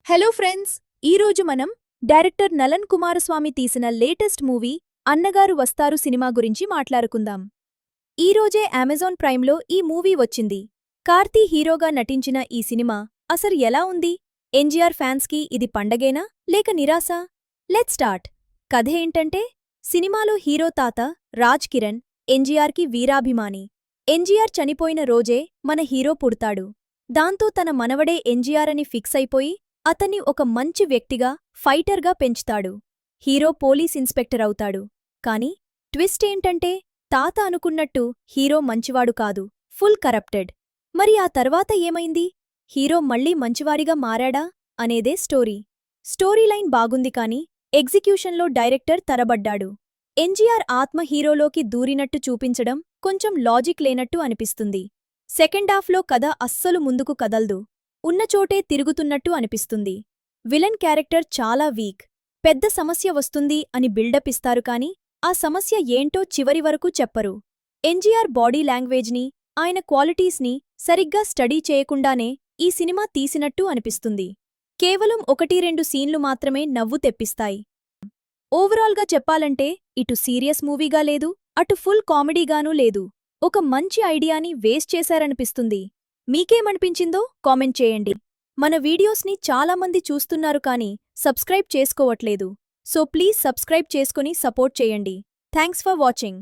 Hello friends, ఈరోజు మనం director Nalan Kumaraswamy తీసిన లేటెస్ట్ మూవీ అన్నగారు వస్తారు సినిమా గురించి మాట్లాడుకుందాం. ఈరోజే అమెజాన్ ప్రైమ్లో ఈ మూవీ వచ్చింది. కార్తీ హీరోగా నటించిన ఈ సినిమా అసలు ఎలా ఉంది? ఎన్టీఆర్ ఫ్యాన్స్కి ఇది పండగేనా లేక నిరాశ? Let's start. కథ ఏంటంటే, సినిమాలో హీరో తాత రాజ్ కిరణ్ ఎన్టీఆర్కి వీరాభిమాని. ఎన్టీఆర్ చనిపోయిన రోజే మన హీరో పుడతాడు. దాంతో తన మనవడే ఎన్టీఆర్ అని ఫిక్స్ అయిపోయి అతన్ని ఒక మంచి వ్యక్తిగా, ఫైటర్గా పెంచుతాడు. హీరో పోలీస్ ఇన్స్పెక్టర్ అవుతాడు. కాని ట్విస్ట్ ఏంటంటే, తాత అనుకున్నట్టు హీరో మంచివాడు కాదు, ఫుల్ కరప్టెడ్. మరి ఆ తర్వాత ఏమైంది? హీరో మళ్ళీ మంచివాడిగా మారాడా అనేదే స్టోరీలైన్ బాగుంది కాని ఎగ్జిక్యూషన్లో డైరెక్టర్ తరబడ్డాడు. ఎన్టీఆర్ ఆత్మ హీరోలోకి దూరినట్టు చూపించడం కొంచెం లాజిక్ లేనట్టు అనిపిస్తుంది. సెకండాఫ్లో కథ అస్సలు ముందుకు కదల్దు, ఉన్నచోటే తిరుగుతున్నట్టు అనిపిస్తుంది. విలన్ క్యారెక్టర్ చాలా వీక్. పెద్ద సమస్య వస్తుంది అని బిల్డప్ ఇస్తారు కాని ఆ సమస్య ఏంటో చివరి వరకు చెప్పరు. ఎన్టీఆర్ బాడీ లాంగ్వేజ్ని, ఆయన క్వాలిటీస్ని సరిగ్గా స్టడీ చేయకుండానే ఈ సినిమా తీసినట్టు అనిపిస్తుంది. కేవలం 1-2 సీన్లు మాత్రమే నవ్వు తెప్పిస్తాయి. ఓవరాల్గా చెప్పాలంటే ఇటు సీరియస్ మూవీగా లేదు, అటు ఫుల్ కామెడీగానూ లేదు. ఒక మంచి ఐడియాని వేస్ట్ చేశారనిపిస్తుంది. మీకేమనిపించిందో కామెంట్ చేయండి. మన వీడియోస్ని చాలామంది చూస్తున్నారు కానీ సబ్స్క్రైబ్ చేసుకోవట్లేదు. సో ప్లీజ్ సబ్స్క్రైబ్ చేసుకుని సపోర్ట్ చేయండి. Thanks for watching.